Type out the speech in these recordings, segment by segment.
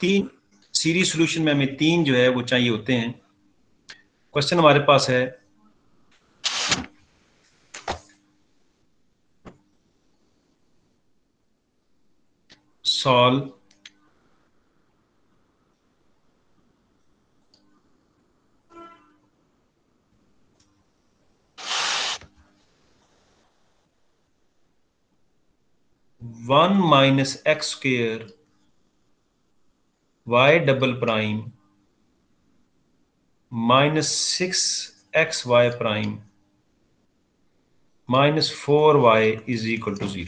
तीन series solution में हमें तीन जो है वो चाहिए होते हैं। क्वेश्चन हमारे पास है solve one minus x square y double prime minus six x y prime minus four y is equal to 0।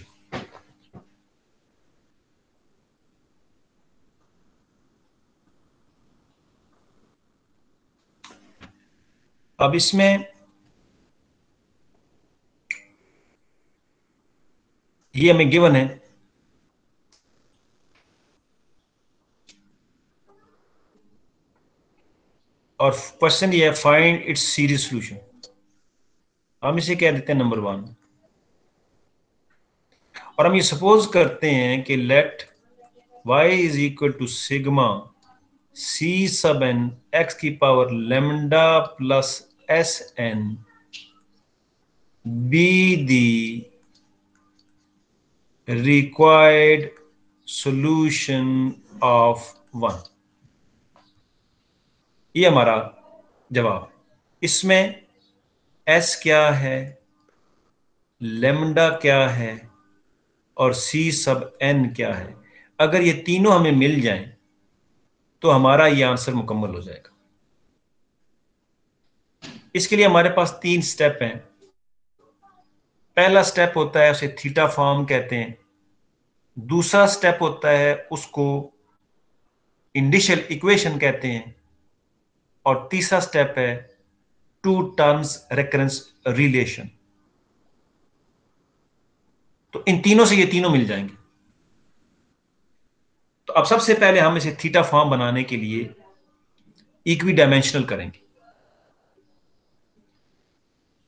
अब इसमें ये हमें गिवन है और क्वेश्चन ये है फाइंड इट्स सीरीज सॉल्यूशन। हम इसे कह देते हैं नंबर 1 और हम ये सपोज करते हैं कि let y is equal to sigma c sub n x की power lambda plus s n be the required solution of 1। ये हमारा जवाब। इसमें s क्या है, लेमडा क्या है और c सब n क्या है। अगर ये तीनों हमें मिल जाएं तो हमारा ये आंसर मुकम्मल हो जाएगा। इसके लिए हमारे पास 3 स्टेप हैं। पहला स्टेप होता है उसे थीटा फॉर्म कहते हैं। दूसरा स्टेप होता है उसको इंडिशियल इक्वेशन कहते हैं और तीसरा स्टेप है टू टर्म्स रेकरेंस रिलेशन। तो इन तीनों से ये तीनों मिल जाएंगे। तो अब सबसे पहले हम इसे थीटा फॉर्म बनाने के लिए इक्वी डायमेंशनल करेंगे।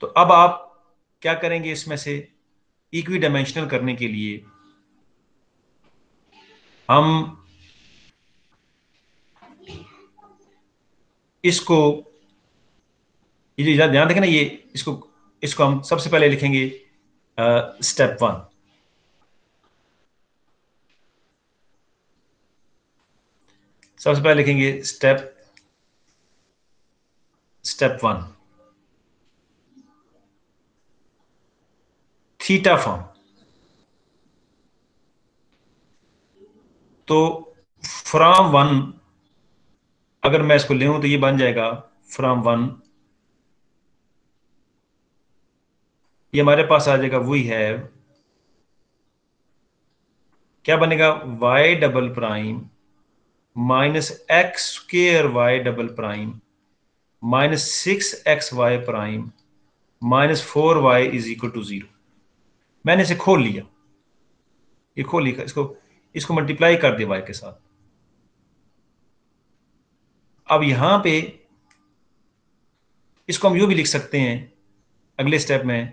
तो अब आप क्या करेंगे, इसमें से इक्वी डायमेंशनल करने के लिए हम इसको, ये ध्यान रखें ना, ये इसको इसको हम सबसे पहले लिखेंगे स्टेप 1। सबसे पहले लिखेंगे स्टेप 1 थीटा फॉर्म। तो फ्रॉम 1 अगर मैं इसको ले तो ये बन जाएगा फ्रॉम 1, ये हमारे पास आ जाएगा वी हैव, क्या बनेगा, y double prime minus x square y double prime minus six x y prime minus four y is equal to 0। मैंने इसे खोल लिया, ये खोल लिया, इसको इसको मल्टीप्लाई कर दिया वाई के साथ। अब यहां पे इसको हम यूं भी लिख सकते हैं अगले स्टेप में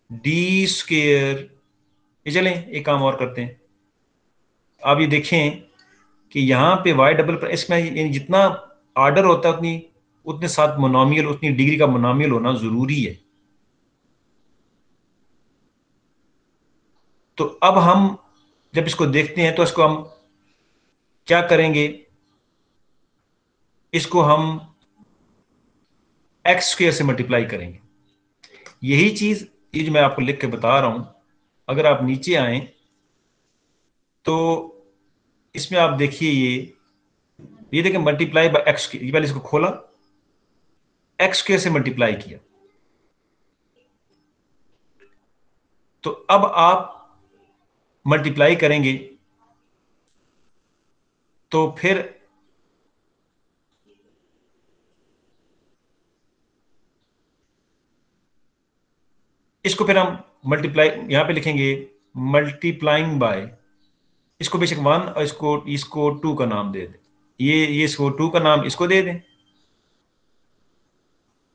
डी स्क्र। ये चलें एक काम और करते हैं। आप ये देखें कि यहां पे वाई डबल इसमें यानी जितना आर्डर होता है उतनी उतने साथ मोनोमियल, उतनी डिग्री का मोनोमियल होना जरूरी है। तो अब हम जब इसको देखते हैं तो इसको हम क्या करेंगे, इसको हम एक्स स्क्र से मल्टीप्लाई करेंगे। यही चीज ये जो मैं आपको लिख के बता रहा हूं, अगर आप नीचे आए तो इसमें आप देखिए ये देखें मल्टीप्लाई बाय एक्स, ये पहले इसको खोला, एक्स स्क्र से मल्टीप्लाई किया। तो अब आप मल्टीप्लाई करेंगे तो फिर इसको फिर हम मल्टीप्लाई यहां पे लिखेंगे मल्टीप्लाइंग बाय, इसको बेशक 1 और इसको इसको 2 का नाम दे दें। ये इसको 2 का नाम इसको दे दें,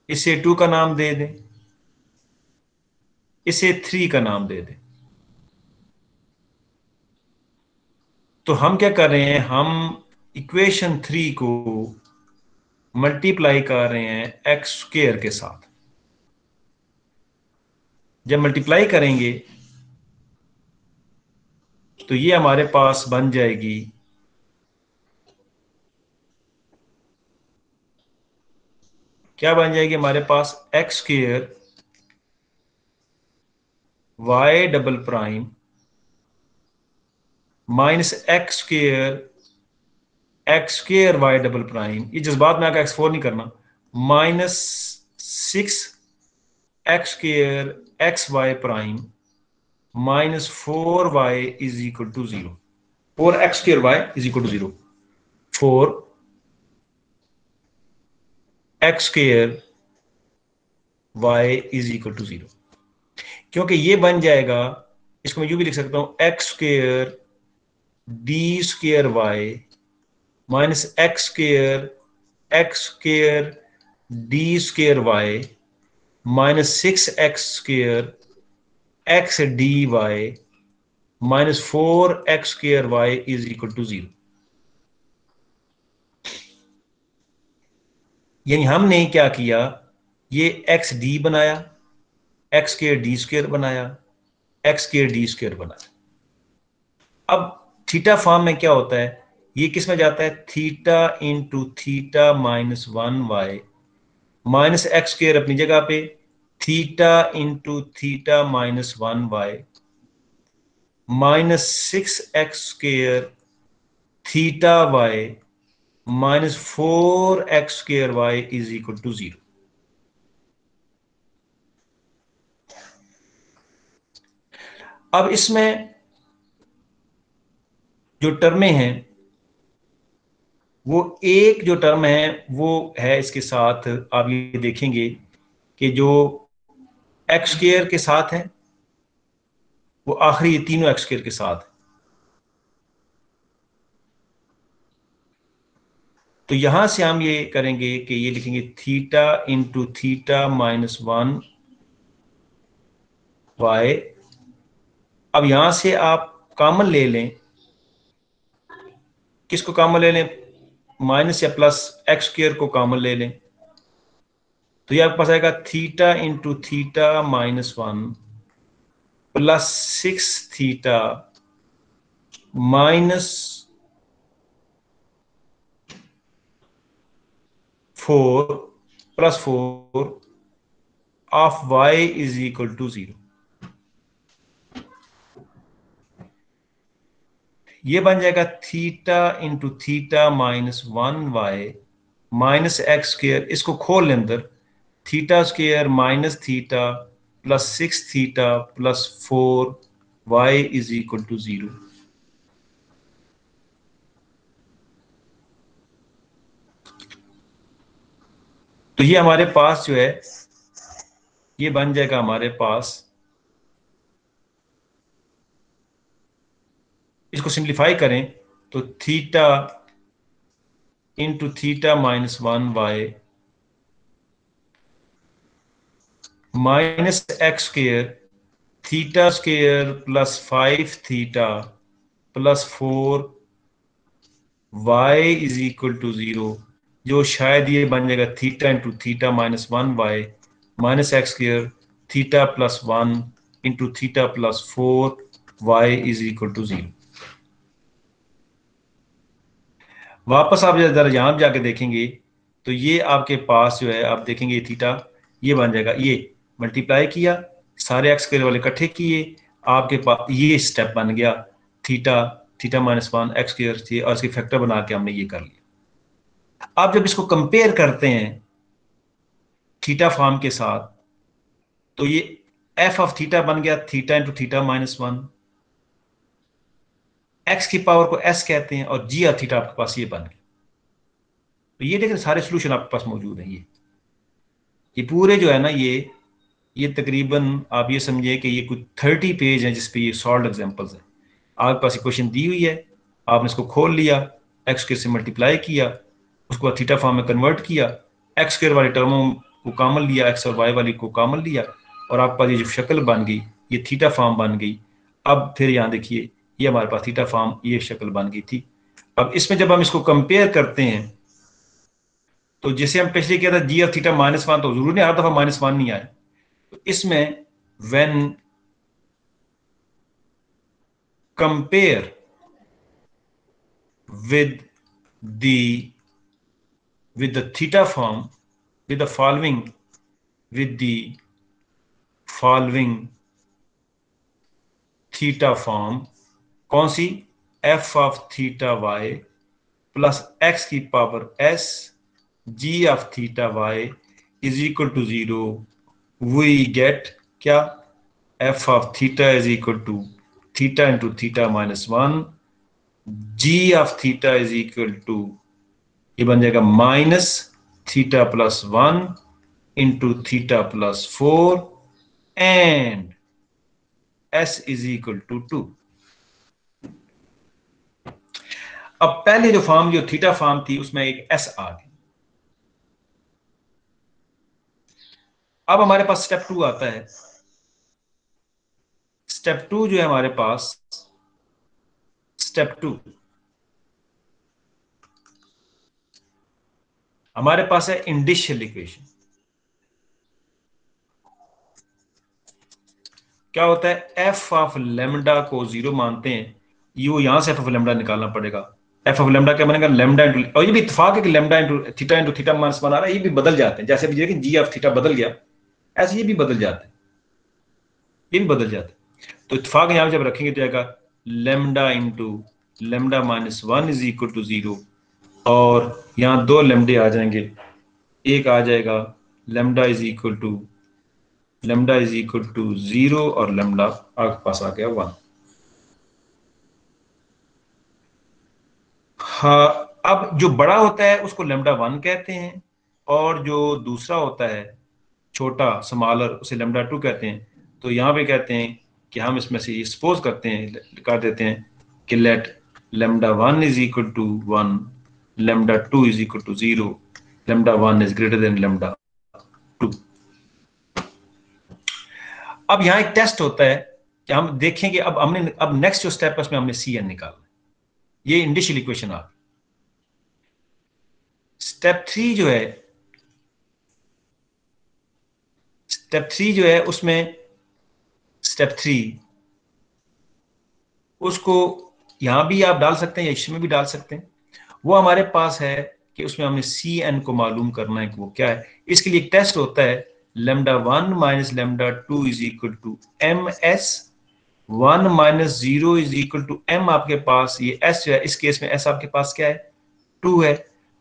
इसे 2 का नाम दे दें, इसे 3 का नाम दे दें। तो हम क्या कर रहे हैं, हम इक्वेशन 3 को मल्टीप्लाई कर रहे हैं एक्स स्क्वायर के साथ। जब मल्टीप्लाई करेंगे तो ये हमारे पास बन जाएगी क्या बन जाएगी हमारे पास, x square y double prime minus x square y double prime, ये जज्बात में आकर एक्स4 नहीं करना, minus 6 x square x y prime minus 4y is equal to 0। 4x square y is equal to 0। 4x square y is equal to 0, क्योंकि ये बन जाएगा, इसको मैं यूं भी लिख सकता हूं, x square d square y minus x square d square y minus 6x square x d y minus 4x square y is equal to 0। यानी हमने क्या किया, ये एक्स डी बनाया, एक्स स्क्वायर डी स्क्वायर बनाया, एक्स स्क्वायर डी स्क्वायर बनाया। अब theta form में क्या होता है, ये किस में जाता है, theta into theta minus 1y minus x square अपनी जगह पे, theta into theta minus 1y minus 6x square theta y minus 4x square y is equal to 0। अब इसमें जो टर्में हैं, वो एक जो टर्म है वो है इसके साथ, आप ये देखेंगे कि जो एक्स स्क्वायर के साथ है वो आखिरी ये तीनों एक्स स्क्वायर के साथ है। तो यहां से हम ये करेंगे कि ये लिखेंगे theta into theta minus 1y। अब यहां से आप कॉमन ले लें, किसको कॉमन ले लें, माइनस या प्लस एक्स स्क्वायर को कॉमन ले लें, तो ये आपके पास आएगा theta into theta minus 1 plus 6 theta minus 4 plus 4 of y is equal to 0। ये बन जाएगा theta into theta minus 1y minus x square, इसको खोल लें अंदर, theta square minus theta plus 6 theta plus 4y is equal to 0। तो ये हमारे पास जो है ये बन जाएगा हमारे पास, इसको सिंप्लीफाई करें तो theta into theta minus 1y minus x square theta square plus 5 theta plus 4y is equal to 0, जो शायद ये बन जाएगा theta into theta minus 1y minus x square theta plus 1 into theta plus 4y is equal to 0। वापस आप जरा यहां जाके देखेंगे तो ये आपके पास जो है, आप देखेंगे थीटा ये बन जाएगा, ये मल्टीप्लाई किया, सारे एक्स स्क्वायर वाले इकट्ठे किए, आपके पास ये स्टेप बन गया theta theta minus 1 x square थी, और इसकी फैक्टर बना के हमने ये कर लिया। आप जब इसको कंपेयर करते हैं थीटा फॉर्म के साथ, तो ये एफ ऑफ थीटा बन गया theta into theta minus 1, x की पावर को एस कहते हैं, और जी ऑफ थीटा आपके पास ये बन गया। तो ये देखें सारे सोल्यूशन आपके पास मौजूद है। ये पूरे जो है ना, ये तकरीबन आप ये समझिए कि ये कुछ 30 पेज हैं जिसपे ये सॉल्व एग्जांपल्स हैं। आपके पास इक्वेशन दी हुई है, आपने इसको खोल लिया, एक्स स्क्वायर से मल्टीप्लाई किया, उसको थीटा फॉर्म में कन्वर्ट किया, एक्स स्क्वायर वाली टर्मों को कॉमन लिया, एक्स और वाई वाली को कॉमन लिया, और आपके पास ये जो शक्ल बन गई ये थीटा फॉर्म बन गई। अब फिर यहाँ देखिए ये हमारे पास थीटा फॉर्म ये शक्ल बन गई थी। अब इसमें जब हम इसको कंपेयर करते हैं तो जैसे हम पिछले किया था जी ऑफ थीटा -1, तो जरूर नहीं हर दफा -1 नहीं आए। तो इसमें when compare with the with the theta form with the following with the following theta form, कौन सी, f of theta y plus x की power s g of theta y is equal to 0, we get क्या, f of theta is equal to theta into theta minus 1, g of theta is equal to, ये बन जाएगा minus theta plus 1 into theta plus 4 and s is equal to 2। अब पहले जो form जो theta form थी उसमें एक s आ गई। अब हमारे पास स्टेप 2 आता है। स्टेप 2 जो है हमारे पास, स्टेप 2 हमारे पास है इंडिशियल इक्वेशन। क्या होता है, एफ ऑफ लेमडा को 0 मानते हैं, ये वो यहां से एफ ऑफ लेमडा निकालना पड़ेगा। एफ ऑफ लेमडा क्या बनेगा, लेमडा इंटू, और ये भी इत्तेफाक है कि लेमडा इंटू थीटा माइनस 1 आ रहा है, ये भी बदल जाते हैं। जैसे भी जी ऑफ थीटा बदल गया, ऐसे ये भी बदल जाते हैं, ये भी बदल जाते हैं। तो इत्तेफाक यहां जब रखेंगे तो जाएगा lambda into lambda minus 1 is equal to 0, और यहां दो लेमडे आ जाएंगे, एक आ जाएगा लेमडा इज इक्वल टू 0 और लेमडा आपके पास आ गया 1। हाँ, अब जो बड़ा होता है उसको लेमडा 1 कहते हैं, और जो दूसरा होता है छोटा स्मॉलर उसे लेमडा 2 कहते हैं। तो यहां पे कहते हैं कि हम इसमें से सपोज करते हैं, कर देते हैं कि let lambda 1 is equal to 1, lambda 2 is equal to 0, lambda 1 is greater than lambda 2। अब यहां एक टेस्ट होता है कि हम देखेंगे, अब नेक्स्ट जो स्टेप है उसमें हमने सी एन निकालना। ये इंडिशियल इक्वेशन आ गई। स्टेप 3 जो है, उसमें स्टेप 3 उसको यहां भी आप डाल सकते हैं या इसमें भी डाल सकते हैं। वो हमारे पास है कि उसमें हमने सी एन को मालूम करना है कि वो क्या है। इसके लिए एक टेस्ट होता है, lambda 1 minus lambda 2 is equal to m s, 1 minus 0 is equal to m. आपके पास ये एस जो है, इस केस में एस आपके पास क्या है, 2 है,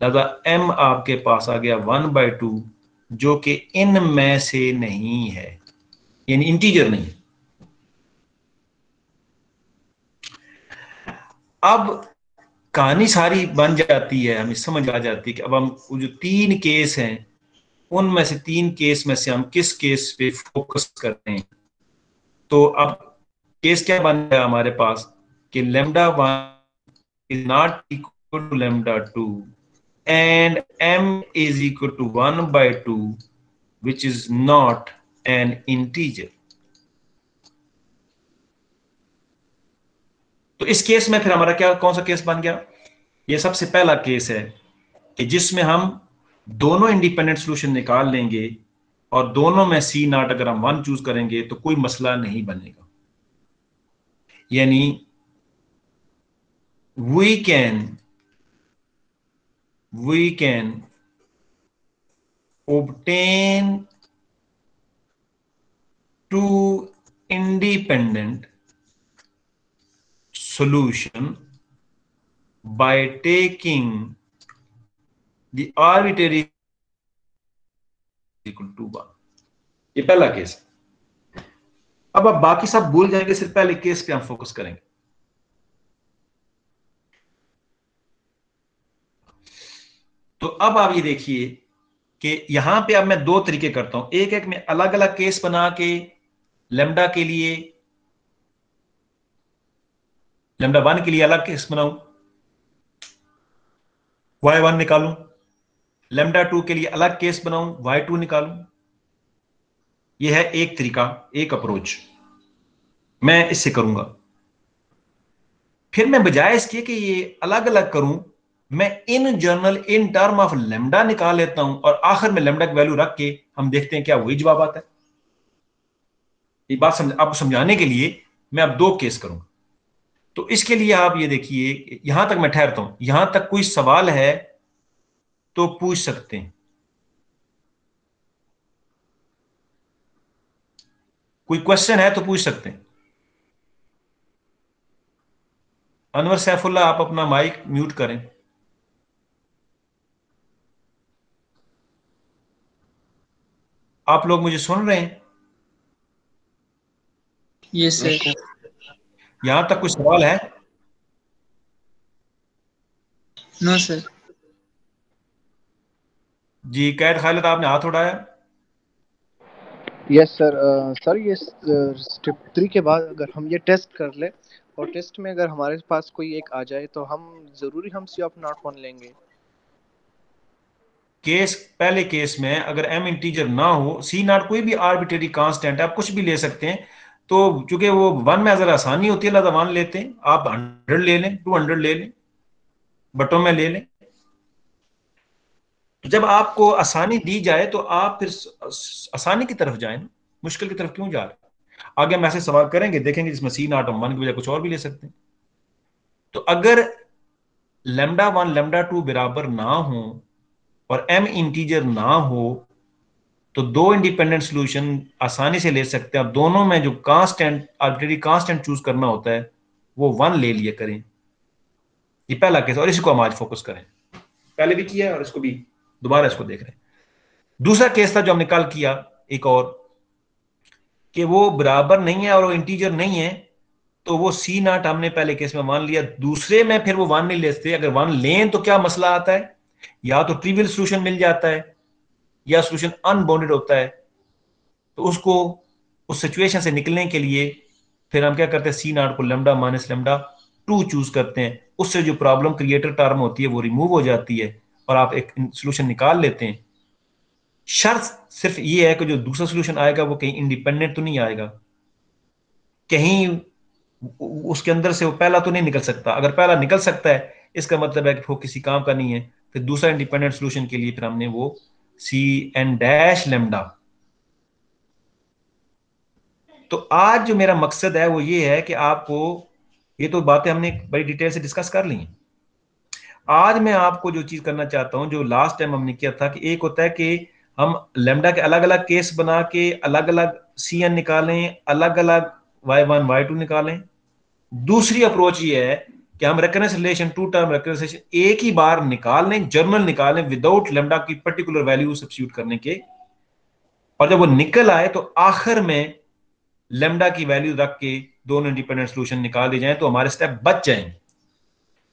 लिहाजा एम आपके पास आ गया 1/2, जो कि इन में से नहीं है, यानी इंटीजर नहीं है। अब कहानी सारी बन जाती है, हमें समझ आ जाती है कि अब हम जो 3 केस हैं उनमें से 3 केस में से हम किस केस पे फोकस करते हैं। तो अब केस क्या बन गया हमारे पास कि lambda 1 is not equal to lambda 2 and m is equal to 1/2, which is not an integer। तो इस केस में फिर हमारा क्या, कौन सा केस बन गया, ये सबसे पहला केस है कि जिसमें हम दोनों इंडिपेंडेंट सॉल्यूशन निकाल लेंगे और दोनों में सी नॉट अगर हम 1 चूज करेंगे तो कोई मसला नहीं बनेगा। यानी we can obtain two independent solution by taking the arbitrary equal to 1। ये पहला केस। अब आप बाकी सब भूल जाएंगे, सिर्फ पहले केस पे हम फोकस करेंगे। तो अब आप ये देखिए कि यहां पे अब मैं 2 तरीके करता हूं। एक मैं अलग अलग केस बना के लेमडा के लिए, लेमडा 1 के लिए अलग केस बनाऊं, y1 निकालूं, लेमडा 2 के लिए अलग केस बनाऊं, y2 निकालूं। यह है एक तरीका, एक अप्रोच मैं इससे करूंगा। फिर मैं बजाय इसके कि ये अलग अलग करूं, मैं in general in term of lambda निकाल लेता हूं और आखिर में लेमडा की वैल्यू रख के हम देखते हैं क्या वही जवाब आता है। ये बात आपको समझाने के लिए मैं अब दो केस करूंगा। तो इसके लिए आप ये देखिए, यहां तक मैं ठहरता हूं, यहां तक कोई सवाल है तो पूछ सकते हैं। कोई क्वेश्चन है तो पूछ सकते हैं। अनवर सैफुल्ला, आप अपना माइक म्यूट करें। आप लोग मुझे सुन रहे हैं? Yes sir. यहां तक कोई सवाल है? No sir. जी कैद खालिद, आपने हाथ उठाया। Yes sir. सर ये स्टेप 3 के बाद अगर हम ये टेस्ट कर ले और टेस्ट में अगर हमारे पास कोई एक आ जाए तो हम ज़रूरी हम सी ऑफ नॉट वन लेंगे। पहले केस में अगर एम इंटीजर ना हो, सी नॉट कोई भी आर्बिट्रेरी कांस्टेंट है, आप कुछ भी ले सकते हैं। तो चूंकि वो वन में जरा आसानी होती है, लिहाजा वन लेते हैं। आप 100 ले लें, 200 ले लें, बटों में ले लें। तो जब आपको आसानी दी जाए तो आप फिर आसानी की तरफ जाए ना, मुश्किल की तरफ क्यों जा रहे हैं? आगे हम ऐसे सवाल करेंगे, देखेंगे जिसमें सी नॉट हम वन की बजाय कुछ और भी ले सकते हैं। तो अगर लेमडा वन लेमडा टू बराबर ना हो और एम इंटीजर ना हो तो दो इंडिपेंडेंट सॉल्यूशन आसानी से ले सकते हैं। अब दोनों में जो कांस्टेंट आर्बिट्रेरी कांस्टेंट चूज करना होता है वो वन ले लिया करें। ये पहला केस, और इसको हम आज फोकस करें। पहले भी किया है और इसको भी दोबारा इसको देख रहे हैं। दूसरा केस था जो हमने कल किया, एक और, कि वो बराबर नहीं है और वो इंटीजर नहीं है, तो वो सी नॉट हमने पहले केस में वन लिया, दूसरे में फिर वो वन नहीं लेते। अगर वन लें तो क्या मसला आता है? या तो ट्रिवियल सोल्यूशन मिल जाता है या सोल्यूशन अनबाउंडेड होता है। तो उसको उस सिचुएशन से निकलने के लिए फिर हम क्या करते हैं, सी नॉट को lambda minus lambda two choose करते हैं। उससे जो प्रॉब्लम क्रिएटर टर्म होती है वो रिमूव हो जाती है और आप एक सोल्यूशन निकाल लेते हैं। शर्त सिर्फ ये है कि जो दूसरा सोल्यूशन आएगा वो कहीं इंडिपेंडेंट तो नहीं आएगा, कहीं उसके अंदर से वो पहला तो नहीं निकल सकता। अगर पहला निकल सकता है इसका मतलब है कि वो किसी काम का नहीं है। फिर दूसरा इंडिपेंडेंट सोल्यूशन के लिए फिर हमने वो सी एन डैश लेमडा। तो आज जो मेरा मकसद है वो ये है कि आपको, ये तो बातें हमने बड़ी डिटेल से डिस्कस कर ली हैं। आज मैं आपको जो चीज करना चाहता हूं, जो लास्ट टाइम हमने किया था, कि एक होता है कि हम लेमडा के अलग अलग केस बना के अलग अलग सी एन निकालें, अलग अलग वाई वन वाई टू निकालें। दूसरी अप्रोच ये है कि हम recurrence relation, two term recurrence relation एक ही बार निकाल लें, जर्नल निकाल लें विदाउट लेमडा की पर्टिकुलर वैल्यू सब्स्टिट्यूट करने के। और जब वो निकल आए तो आखिर में लेमडा की वैल्यू रख के दोनों इंडिपेंडेंट सोल्यूशन निकाल दिए जाए तो हमारे स्टेप बच जाएंगे।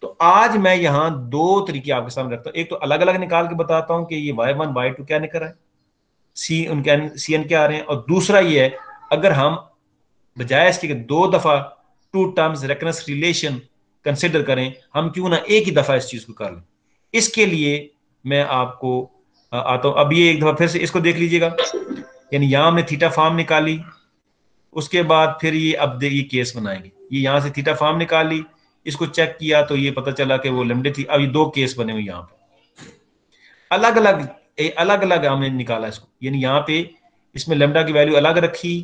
तो आज मैं यहां दो तरीके आपके सामने रखता हूं। एक तो अलग अलग निकाल के बताता हूं कि ये वाई वन वाई टू क्या निकल रहा है, सी उनके सी एन क्या आ रहे हैं। और दूसरा ये है, अगर हम बजाय इसके दो दफा two terms recurrence relation consider करें, हम क्यों ना एक ही दफा इस चीज को कर लें। इसके लिए मैं आपको आता हूं। अब ये एक दफा फिर से इसको देख लीजिएगा, यानी यहां हमने थीटा फॉर्म निकाली, उसके बाद फिर ये अब देखिए केस बनाएंगे। ये यहां से थीटा फॉर्म निकाली, इसको चेक किया तो ये पता चला कि वो लेमडे थी। अब ये दो केस बने हुए यहां पर अलग अलग, अलग अलग हमने निकाला इसको, यानी यहाँ पे इसमें लेमडा की वैल्यू अलग रखी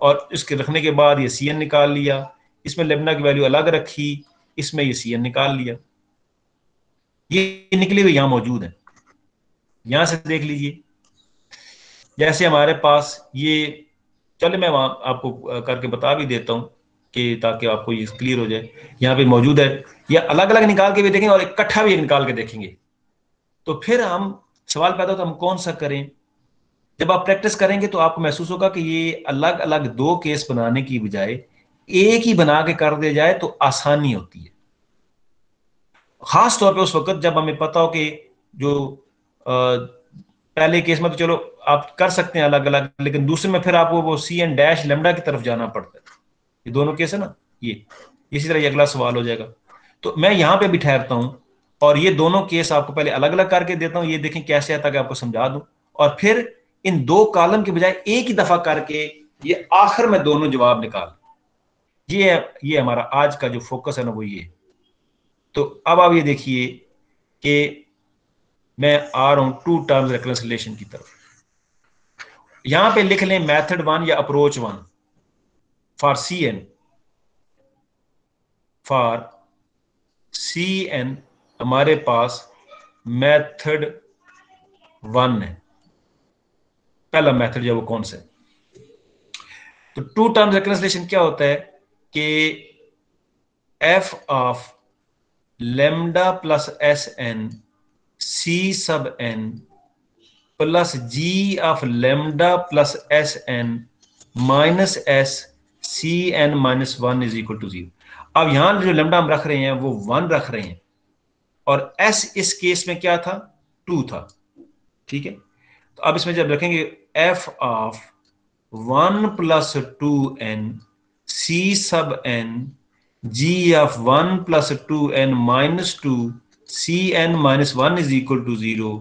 और इसके रखने के बाद ये सी एन निकाल लिया। इसमें लेमडा की वैल्यू अलग रखी, इसमें ये सी एन निकाल लिया। ये निकले हुए यहां मौजूद है, यहां से देख लीजिए। जैसे हमारे पास ये, चले मैं वहां आपको करके बता भी देता हूं कि ताकि आपको ये क्लियर हो जाए। यहाँ पे मौजूद है, या अलग अलग निकाल के भी देखेंगे और इकट्ठा भी निकाल के देखेंगे। तो फिर हम सवाल पैदा होता है हम कौन सा करें। जब आप प्रैक्टिस करेंगे तो आपको महसूस होगा कि ये अलग अलग दो केस बनाने की बजाय एक ही बना के कर दिया जाए तो आसानी होती है। खास तौर पे उस वक्त जब हमें पता हो कि जो पहले केस में तो चलो आप कर सकते हैं अलग अलग, लेकिन दूसरे में फिर आपको वो सी एन डैश लेमडा की तरफ जाना पड़ता है। ये दोनों केस है ना, ये इसी तरह ये अगला सवाल हो जाएगा। तो मैं यहां पे भी ठहरता हूं और ये दोनों केस आपको पहले अलग अलग करके देता हूं, ये देखें कैसे है ताकि आपको समझा दूं। और फिर इन दो कॉलम के बजाय एक ही दफा करके ये आखिर में दोनों जवाब निकाल। ये हमारा आज का जो फोकस है ना वो ये। तो अब आप ये देखिए कि मैं आ रहा हूं टू टर्म्स रिकंसिलिएशन की तरफ। यहां पे लिख लें मेथड 1 या approach 1 for CN। For CN हमारे पास मेथड 1 है, पहला मेथड जो वो कौन सा है। तो टू टर्म्स रिकंसिलिएशन क्या होता है कि f of lambda plus SN C sub n plus G of lambda plus SN minus S CN minus 1 is equal to 0। अब यहां जो लेमडा हम रख रहे हैं वो 1 रख रहे हैं और S इस केस में क्या था, 2 था। ठीक है, तो अब इसमें जब रखेंगे f of 1 plus 2n C sub n G of 1 plus 2n minus 2 CN minus 1 is equal to 0,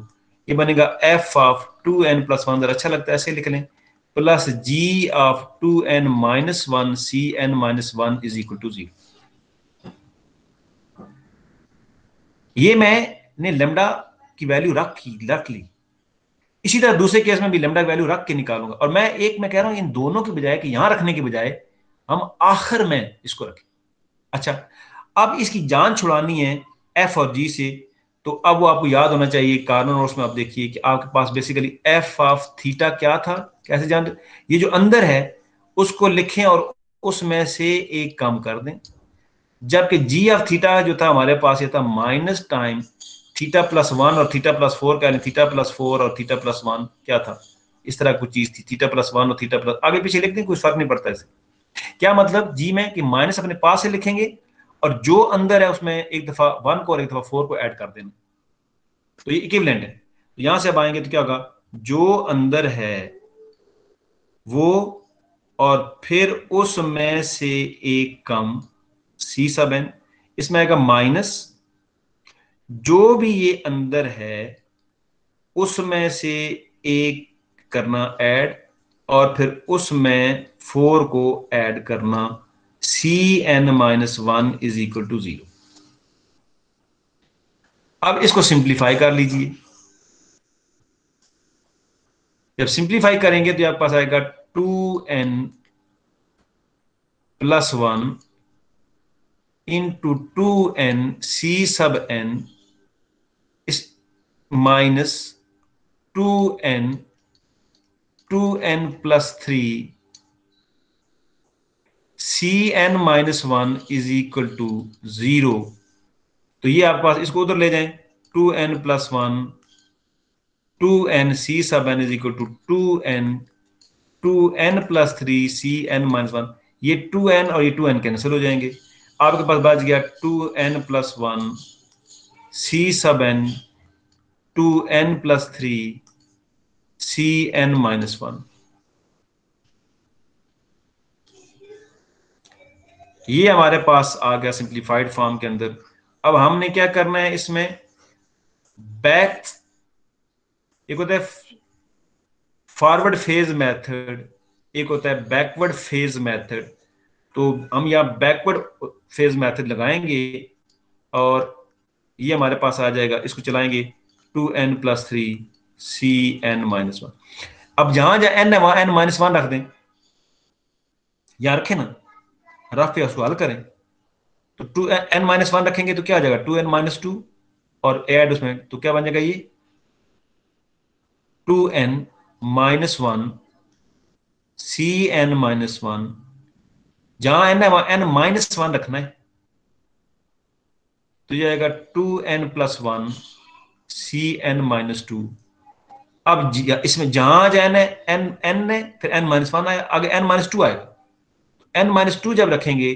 ये बनेगा f ऑफ 2n प्लस 1, जरा अच्छा लगता है ऐसे लिख लें, plus G of 2n minus 1 CN minus 1 is equal to 0। ये मैंने लेमडा की वैल्यू रख ली। इसी तरह दूसरे केस में भी लेमडा की वैल्यू रख के निकालूंगा। और मैं कह रहा हूं इन दोनों के बजाय कि यहां रखने के बजाय हम आखिर में इसको रखें। अच्छा, अब इसकी जान छुड़ानी है एफ और जी से, तो अब वो आपको याद होना चाहिए। कार्नर नोट्स में आप देखिए कि आपके पास बेसिकली एफ ऑफ थीटा क्या था, कैसे जान, ये जो अंदर है उसको लिखें और उसमें से एक कम कर दें, जबकि जी ऑफ थीटा जो था हमारे पास ये था माइनस टाइम थीटा प्लस 1 और थीटा प्लस 4 कह लें, थीटा प्लस 4 और थीटा प्लस 1 क्या था, इस तरह कुछ चीज थी, थीटा प्लस 1 और थीटा प्लस, आगे पीछे लिख दें कोई फर्क नहीं पड़ता इससे। क्या मतलब जी में कि माइनस अपने पास से लिखेंगे और जो अंदर है उसमें एक दफा 1 को और एक दफा 4 को ऐड कर देना, तो ये इक्विवेलेंट है। तो यहां से अब आएंगे तो क्या होगा, जो अंदर है वो और फिर उसमें से एक कम सी सब एन, इसमें आएगा माइनस जो भी ये अंदर है उसमें से एक करना ऐड और फिर उसमें 4 को ऐड करना, CN minus 1 is equal to 0। अब इसको सिंप्लीफाई कर लीजिए। जब सिंप्लीफाई करेंगे तो आपके पास आएगा 2n plus 1 into 2n C sub n इस minus 2n plus 3 CN minus 1 is equal to 0। तो ये आपके पास, इसको उधर ले जाएं, 2n plus 1 2n C sub n is equal to 2n plus 3 CN minus 1, ये 2n और ये 2n कैंसिल हो जाएंगे, आपके पास बच गया 2n plus 1 C sub n 2n plus 3 CN minus 1। ये हमारे पास आ गया सिंप्लीफाइड फॉर्म के अंदर। अब हमने क्या करना है इसमें, बैक, एक होता है फॉरवर्ड फेज मेथड, एक होता है बैकवर्ड फेज मेथड। तो हम यहाँ बैकवर्ड फेज मेथड लगाएंगे और ये हमारे पास आ जाएगा, इसको चलाएंगे 2n प्लस 3 CN माइनस 1। अब जहां जहां n है वहां n माइनस 1 रख दें, यहां रखें ना, रख के उसको हल करें। तो 2n माइनस 1 रखेंगे तो क्या आ जाएगा 2n माइनस 2 और ऐड उसमें, तो क्या बन जाएगा ये 2n माइनस 1 CN माइनस 1, जहां n है वहां n माइनस 1 रखना है, तो ये आएगा 2n प्लस 1 CN माइनस 2। अब इसमें जहां जहां n है फिर n माइनस 1 आएगा, आगे n माइनस 2 आएगा, n माइनस 2 जब रखेंगे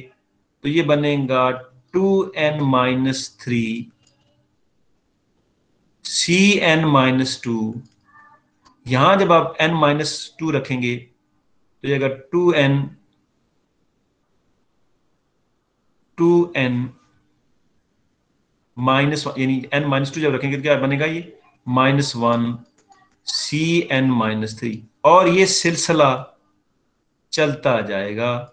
तो ये बनेगा 2n माइनस 3 CN माइनस 2। यहां जब आप n माइनस 2 रखेंगे तो ये आएगा 2n माइनस 1, यानी n माइनस 2 जब रखेंगे तो क्या बनेगा ये -1 CN माइनस 3, और ये सिलसिला चलता जाएगा।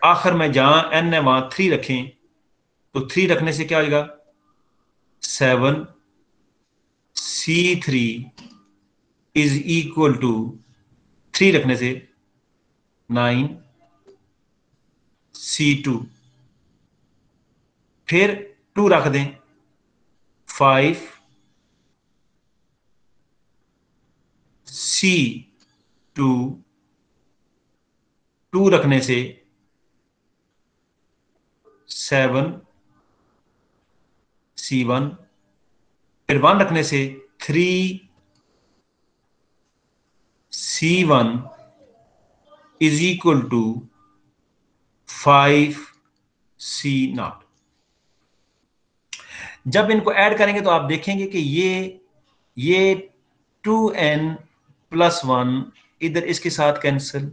आखिर में जहां n है वहां 3 रखें तो 3 रखने से क्या हो जाएगा 7 C3 इज इक्वल टू 3 रखने से 9 C2, फिर 2 रख दें 5 C2, 2 रखने से 7 C1, फिर 1 रखने से 3 C1 is equal to 5 C0। जब इनको ऐड करेंगे तो आप देखेंगे कि ये 2n प्लस 1 इधर इसके साथ कैंसिल,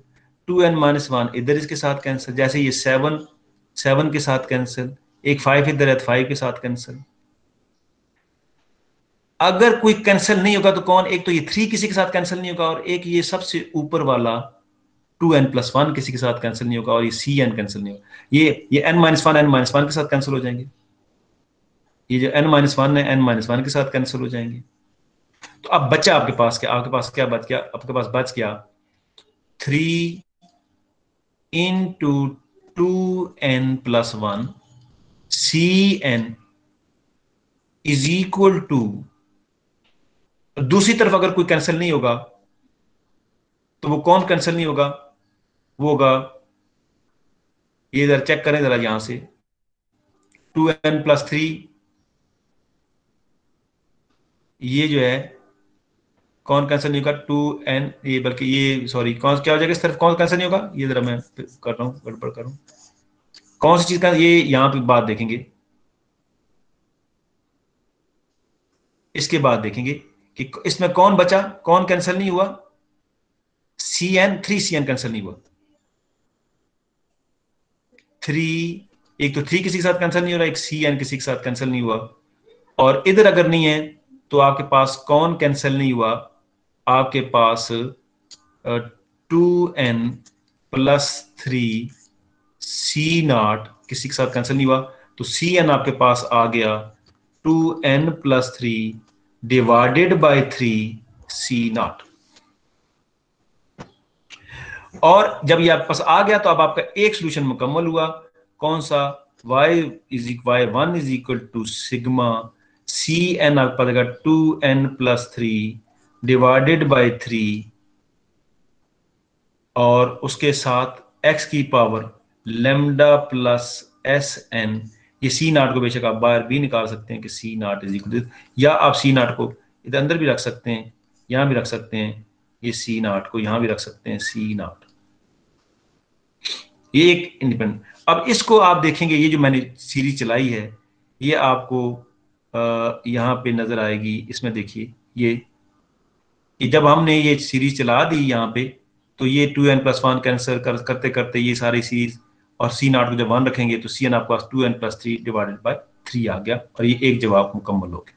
2n माइनस 1 इधर इसके साथ कैंसिल, जैसे ये 7 के साथ कैंसिल, एक 5 इधर है 5 के साथ कैंसिल। अगर कोई कैंसिल नहीं होगा तो कौन, एक तो ये 3 किसी के साथ कैंसिल नहीं होगा, और एक ये सबसे ऊपर वाला 2n प्लस 1 किसी के साथ कैंसिल नहीं होगा, और ये Cn कैंसिल नहीं होगा। ये n माइनस 1 के साथ कैंसिल हो जाएंगे, ये जो n माइनस 1 है n माइनस 1 के साथ कैंसिल हो जाएंगे। तो अब बचा आपके पास क्या, बच गया, आपके पास बच गया 3 into 2n plus 1 Cn is equal to, दूसरी तरफ अगर कोई कैंसिल नहीं होगा तो वो कौन कैंसिल नहीं होगा, वो होगा, ये इधर चेक करें जरा यहां से 2n प्लस 3, ये जो है कौन कैंसिल नहीं होगा 2n, ये बल्कि ये सॉरी कौन क्या हो जाएगा इस तरफ, कौन कैंसिल नहीं होगा, ये जरा मैं कर रहा हूं, गड़बड़ कर रहा हूं, कौन सी चीज का, ये यहां पे बात देखेंगे, इसके बाद देखेंगे कि इसमें कौन बचा, कौन कैंसिल नहीं हुआ, Cn, 3Cn कैंसिल नहीं हुआ, 3, एक तो 3 किसी के साथ कैंसिल नहीं हो रहा, एक Cn किसी के साथ कैंसिल नहीं हुआ, और इधर अगर नहीं है तो आपके पास कौन कैंसिल नहीं हुआ, आपके पास 2n प्लस 3 C0 किसी के साथ कैंसिल नहीं हुआ, तो Cn आपके पास आ गया 2n plus 3 divided by 3 C0। और जब ये आपके पास आ गया तो अब आपका एक सोल्यूशन मुकम्मल हुआ, कौन सा, y1 is equal to sigma Cn आपके पास आएगा 2n प्लस 3 डिवाइडेड बाय 3, और उसके साथ x की पावर लेमडा प्लस Sn, ये C0 को बेशक आप बाहर भी निकाल सकते हैं कि C0 इज इक्वल टू, या आप C0 को इधर अंदर भी रख सकते हैं, यहां भी रख सकते हैं, ये C0 को यहां भी रख सकते हैं C0, ये एक इंडिपेंडेंट। अब इसको आप देखेंगे, ये जो मैंने सीरीज चलाई है ये आपको यहाँ पे नजर आएगी, इसमें देखिए ये कि जब हमने ये सीरीज चला दी यहाँ पे, तो ये 2n प्लस 1 कैंसिल करते करते ये सारी सीरीज, और C0 को जब 1 रखेंगे तो Cn आपके पास 2n प्लस 3 डिवाइडेड बाय 3 आ गया, और ये एक जवाब मुकम्मल हो गया।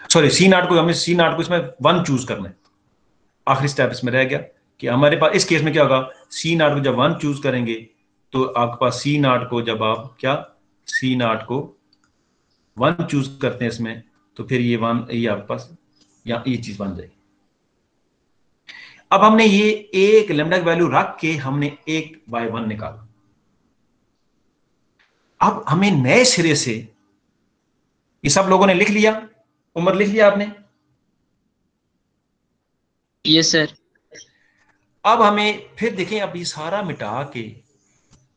सॉरी, C0 को हमने C0 को इसमें 1 चूज करना है, आखिरी स्टेप इसमें रह गया कि हमारे पास इस केस में क्या होगा, C0 को जब 1 चूज करेंगे तो आपके पास C0 को जब आप क्या C0 को 1 चूज करते हैं इसमें, तो फिर ये 1, ये आपके पास या ये चीज बन जाएगी। अब हमने ये एक लैम्डा की वैल्यू रख के हमने एक y1 निकाला। अब हमें नए सिरे से, ये सब लोगों ने लिख लिया, उमर लिख लिया आपने, यस सर। अब हमें फिर देखें, अब ये सारा मिटा के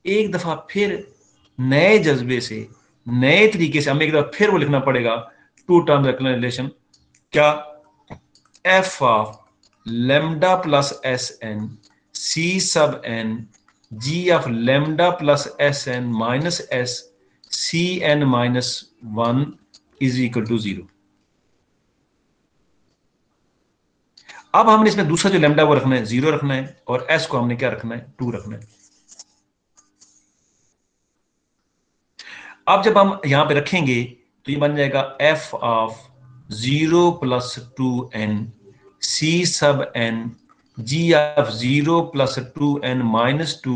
एक दफा फिर नए जज्बे से, नए तरीके से हमें एक दफा फिर वो लिखना पड़ेगा, टू टर्म रिलेशन, क्या, f of lambda plus Sn C sub n g of lambda plus Sn minus S Cn minus 1 is equal to 0। अब हमने इसमें दूसरा जो लेमडा वो रखना है 0 रखना है, और S को हमने क्या रखना है 2 रखना है। अब जब हम यहां पे रखेंगे तो ये बन जाएगा f of 0 plus 2n C sub n g of 0 plus 2n minus 2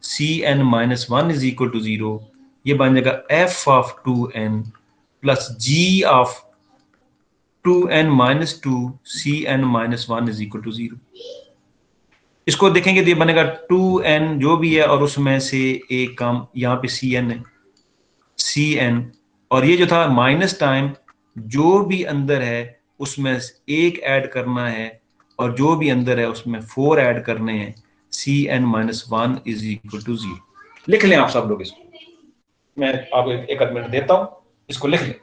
Cn minus 1 is equal to 0, ये बन जाएगा f of 2n plus g of 2n minus 2 Cn minus 1 is equal to 0। इसको देखेंगे तो ये बनेगा 2n जो भी है और उसमें से एक काम यहाँ पे Cn है, Cn, और ये जो था माइनस टाइम जो भी अंदर है उसमें एक ऐड करना है और जो भी अंदर है उसमें 4 ऐड करने हैं। Cn minus 1 is equal to 0। लिख लें आप सब लोग इसको, मैं आपको एक आध मिनट देता हूं, इसको लिख लें।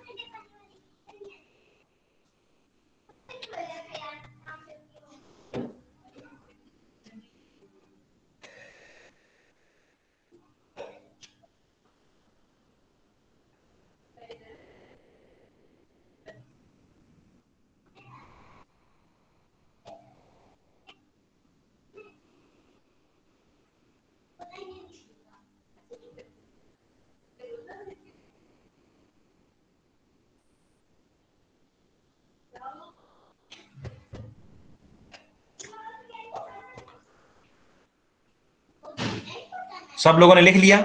सब लोगों ने लिख लिया?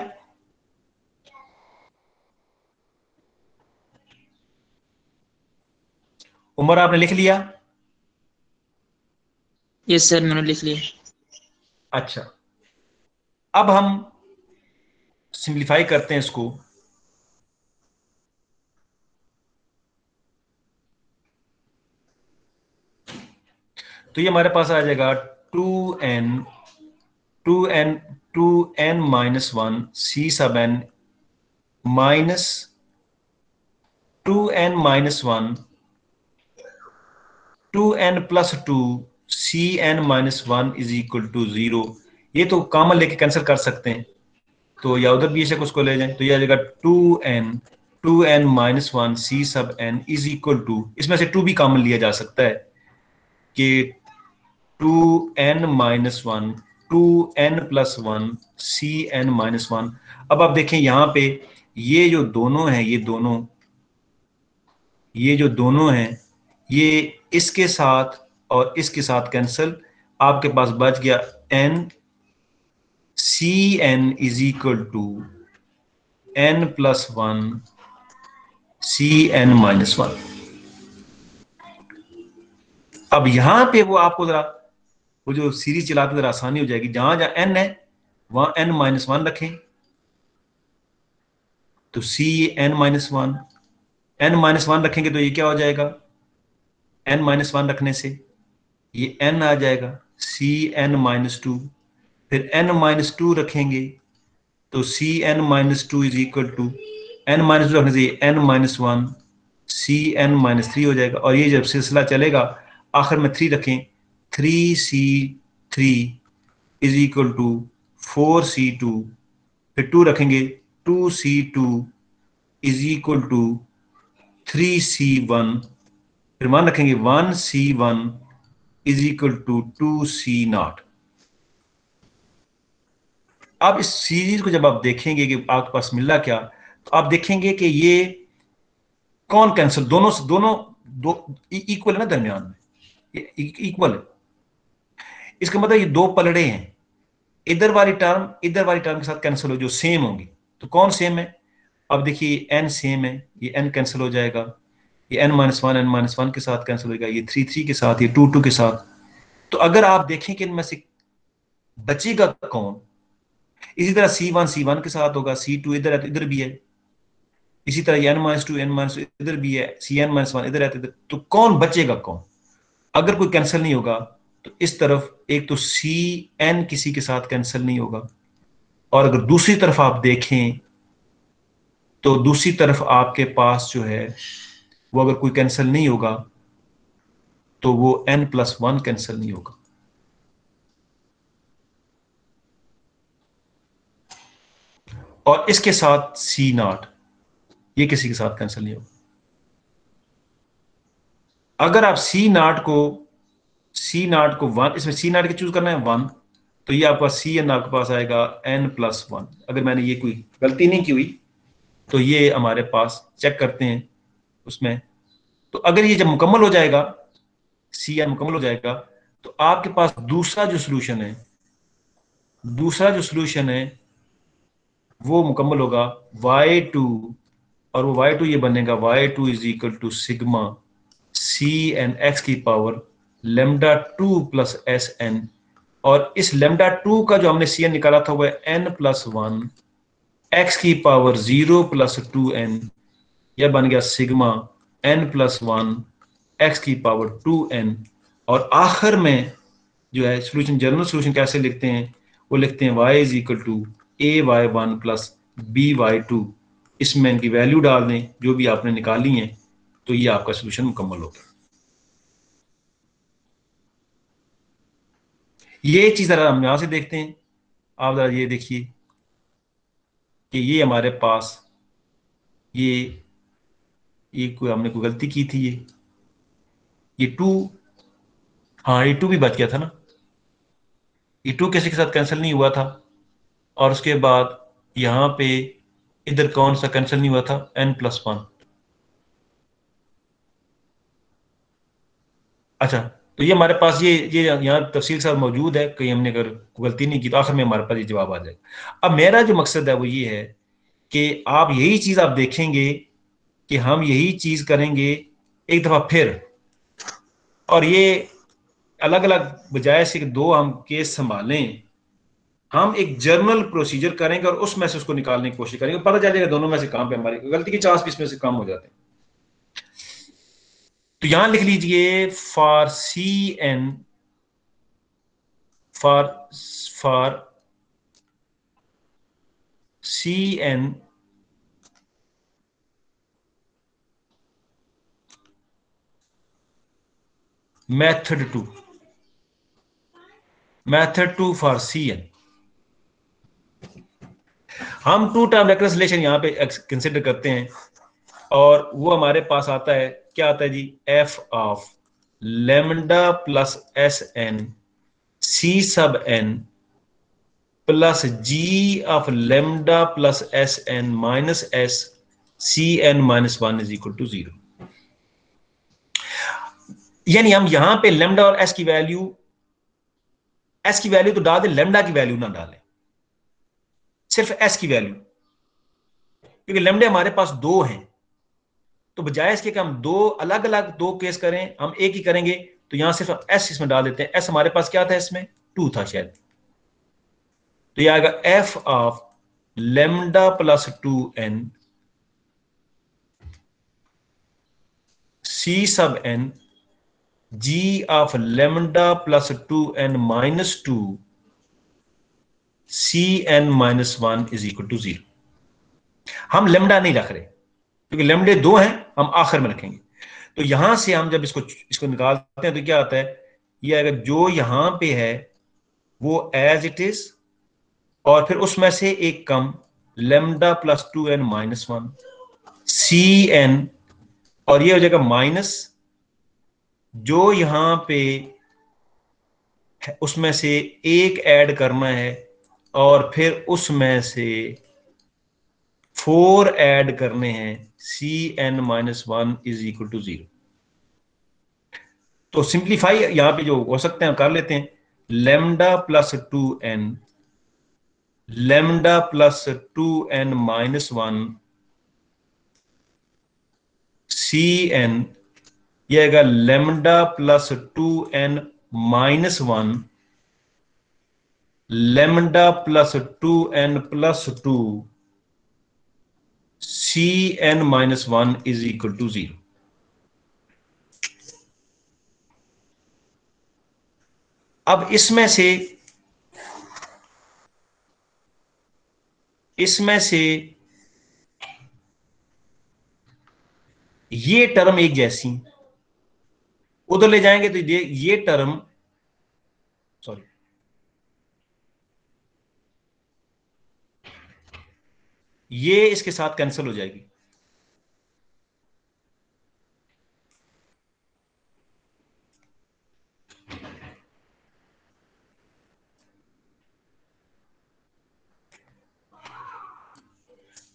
उमर आपने लिख लिया? यस सर, मैंने लिख लिया। अच्छा, अब हम सिंप्लीफाई करते हैं इसको। तो ये हमारे पास आ जाएगा 2n 2n 2n minus 1 C sub n minus 2n minus 1 2n plus 2 Cn minus 1 is equal to 0। ये तो कॉमन लेके कैंसिल कर सकते हैं, तो या उधर भी उसको ले जाएं, तो ये आ जाएगा 2n minus 1 C sub n is equal to, इसमें से 2 भी कॉमन लिया जा सकता है कि 2n minus 1 2n plus 1 Cn minus 1। अब आप देखें यहाँ पे ये जो दोनों हैं, ये जो दोनों हैं ये इसके साथ और इसके साथ कैंसिल, आपके पास बच गया n Cn is equal to n plus 1 Cn minus 1। अब यहां पे वो आपको जरा वो जो सीरीज चलाते जरा आसानी हो जाएगी, जहां जहां n है वहां n माइनस 1 रखें, तो Cn माइनस 1, n माइनस 1 रखेंगे तो ये क्या हो जाएगा, n माइनस 1 रखने से ये n आ जाएगा Cn माइनस 2, फिर n माइनस 2 रखेंगे तो Cn minus 2 is equal to n minus 2 रखने से ये n माइनस 1 Cn माइनस 3 हो जाएगा। और ये जब सिलसिला चलेगा आखिर में 3 रखें, 3C3 is equal to 4C2, फिर 2 रखेंगे 2C2 is equal to 3C1, फिर 1 रखेंगे 1C1 is equal to 2C0। अब इस सीरीज को जब आप देखेंगे कि आपके पास मिला क्या, तो आप देखेंगे कि ये कौन कैंसिल, दोनों से दोनों दो इक्वल है ना, दरमियान में ये इक्वल है। इसका मतलब ये दो पलड़े हैं, इधर वाली टर्म के साथ कैंसिल हो जो सेम होंगी। तो कौन सेम है, अब देखिए n सेम है, ये n कैंसिल हो जाएगा, ये n माइनस 1 के साथ कैंसिल हो जाएगा, ये 3 के साथ, ये 2 के साथ। तो अगर आप देखें कि इनमें से बचेगा कौन, इसी तरह C1 के साथ होगा, C2 इधर है तो इधर भी है, इसी तरह n माइनस 2 इधर भी है, Cn माइनस 1 इधर है तो इधर। तो कौन बचेगा कौन, अगर कोई कैंसिल नहीं होगा तो इस तरफ एक तो Cn किसी के साथ कैंसिल नहीं होगा, और अगर दूसरी तरफ आप देखें तो दूसरी तरफ आपके पास जो है वो अगर कोई कैंसिल नहीं होगा तो वो n+1 कैंसिल नहीं होगा। और इसके साथ C0 ये किसी के साथ कैंसिल नहीं होगा। अगर आप C0 को 1, इसमें C0 के चूज करना है 1, तो ये आपका Cn आपके पास आएगा n+1। अगर मैंने ये कोई गलती नहीं की हुई तो ये हमारे पास चेक करते हैं उसमें। तो अगर ये जब मुकम्मल हो जाएगा, Cn मुकम्मल हो जाएगा, तो आपके पास दूसरा जो सॉल्यूशन है वो मुकम्मल होगा y2, और वो y2 ये बनेगा y2 is equal to sigma c n x की power lambda 2 plus s n, और इस लेमडा 2 का जो हमने सी एन निकाला था वह n प्लस 1 एक्स की पावर 0 प्लस 2n, यह बन गया सिग्मा n प्लस 1 एक्स की पावर 2n। और आखिर में जो है सोल्यूशन, जनरल सोल्यूशन कैसे लिखते हैं, वो लिखते हैं y is equal to ay1 plus by2, इसमें इनकी वैल्यू डाल दें जो भी आपने निकाली है, तो ये आपका सोल्यूशन मुकम्मल हो गया। ये चीज जरा हम यहां से देखते हैं। आप जरा ये देखिए कि ये हमारे पास ये कोई हमने कोई गलती की थी, ये 2, हाँ ये 2 भी बच गया था ना, ये 2 किसी के साथ कैंसिल नहीं हुआ था, और उसके बाद यहां पे इधर कौन सा कैंसिल नहीं हुआ था, n+1। अच्छा, तो ये हमारे पास ये यहाँ तफसील साथ मौजूद है, कहीं हमने अगर गलती नहीं की तो आखिर में हमारे पास ये जवाब आ जाएगा। अब मेरा जो मकसद है वो ये है कि आप यही चीज आप देखेंगे कि हम यही चीज करेंगे एक दफा फिर, और ये अलग अलग बजाय से कि दो हम केस संभालें, हम एक जर्नल प्रोसीजर करेंगे और उसमें से उसको निकालने की कोशिश करेंगे, पता चल जाएगा दोनों में से कहां पे हमारी गलती की चांस भी इसमें से कम हो जाते हैं। तो यहां लिख लीजिए for c n, for c n method two for c n, हम टू टर्म रेकंसिलिएशन यहां पे कंसिडर करते हैं, और वो हमारे पास आता है, क्या आता है जी, f of lambda plus s n c sub n plus g of lambda plus s n minus s c n minus 1 is equal to 0। यानी हम यहां पे लेमडा और एस की वैल्यू तो डाल दें, लेमडा की वैल्यू ना डालें, सिर्फ एस की वैल्यू, क्योंकि लेमडे हमारे पास दो हैं, तो बजाय इसके कि हम दो अलग अलग दो केस करें, हम एक ही करेंगे, तो यहां सिर्फ एस इसमें डाल देते हैं। एस हमारे पास क्या था, इसमें 2 था शायद, तो यह आएगा f of lambda plus 2n c sub n g of lambda plus 2n minus 2 c n minus 1 is equal to 0। हम लेमडा नहीं रख रहे क्योंकि लेमडे दो हैं, हम आखिर में रखेंगे। तो यहां से हम जब इसको निकालते हैं तो क्या आता है, ये आएगा जो यहां पे है वो एज इट इज, और फिर उसमें से एक कम lambda plus 2n minus 1 c n, और ये हो जाएगा माइनस जो यहां पे उसमें से एक ऐड करना है, और फिर उसमें से 4 ऐड करने हैं, c n minus 1 is equal to 0। तो सिंप्लीफाई यहां पे जो हो सकते हैं कर लेते हैं, lambda plus 2n lambda plus 2n minus 1 c n, यह आएगा lambda plus 2n minus 1 lambda plus 2n plus 2 c n minus 1 is equal to 0। अब इसमें से ये टर्म एक जैसी उधर ले जाएंगे तो ये टर्म, सॉरी, ये इसके साथ कैंसिल हो जाएगी।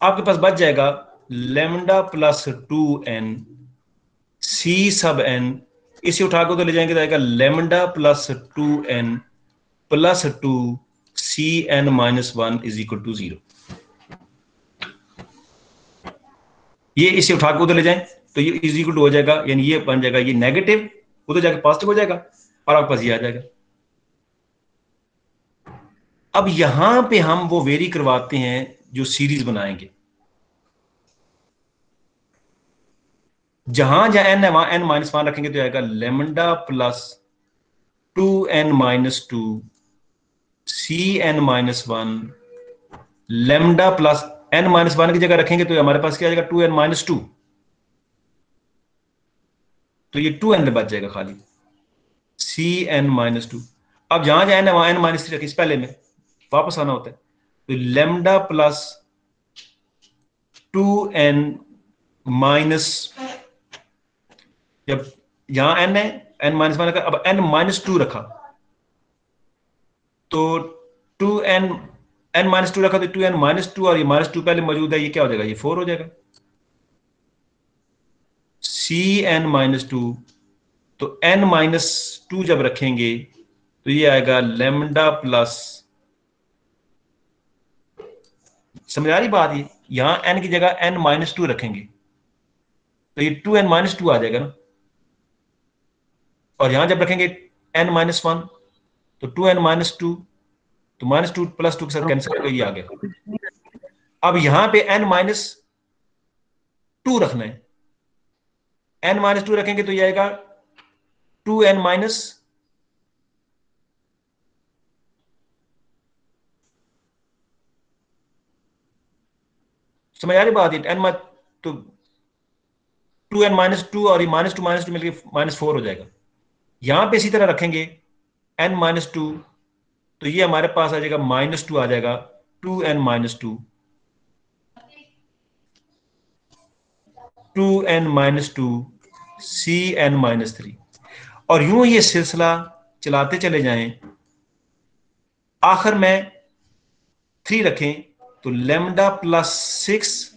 आपके पास बच जाएगा लेमडा प्लस 2n सी सब n, इसे उठा के तो ले जाएंगे तो आएगा lambda plus 2n plus 2 c n minus 1 is equal to 0। ये इसे उठा के उधर ले जाएं तो ये इज इक्वल टू हो जाएगा, यानी ये बन जाएगा ये नेगेटिव, उधर जाके पॉजिटिव हो जाएगा और आपके पास ये आ जाएगा। अब यहां पे हम वो वेरी करवाते हैं जो सीरीज बनाएंगे। जहां जहां एन है वहां एन माइनस वन रखेंगे तो आएगा lambda plus 2n-2 cn-1 lambda plus n-1 की जगह रखेंगे तो हमारे पास क्या आ जाएगा 2n-2, तो ये 2n बच जाएगा खाली cn-2। अब जहां जहां n है वहां n-3 रखिए, इस पहले में वापस आना होता है तो लेमडा प्लस 2n माइनस, जब यहां n है n-1 रखा, अब n-2 रखा तो 2n n-2 रखा तो 2n-2 और ये -2 पहले मौजूद है, ये क्या हो जाएगा, ये 4 हो जाएगा cn-2। तो n-2 जब रखेंगे तो ये आएगा लेमडा प्लस, समझ आ रही बात, ये यहां n की जगह n-2 रखेंगे तो ये 2n-2 आ जाएगा ना, और यहां जब रखेंगे n-1 तो 2n-2, तो -2 + 2 के साथ कैंसिल होकर ये आ गया। अब यहां पे n-2 रखना है, n-2 रखेंगे तो ये आएगा 2n-, समझ आ रही बात, n तो 2n-2 और ये -2 मिलकर -4 हो जाएगा। यहां पे इसी तरह रखेंगे n-2 तो ये हमारे पास आ जाएगा -2 आ जाएगा 2n-2 2n-2 cn-3, और यूं ये सिलसिला चलाते चले जाएं, आखिर में 3 रखें तो lambda plus 6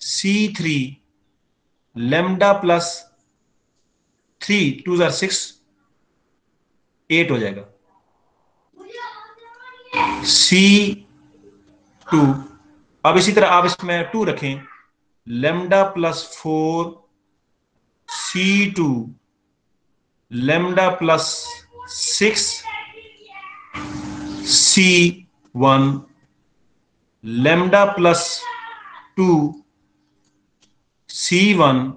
c3 lambda plus 3 2 jar 6 8 हो जाएगा c2। अब इसी तरह आप इसमें 2 रखें lambda plus 4 c2 lambda plus 6 c1 lambda plus 2 c1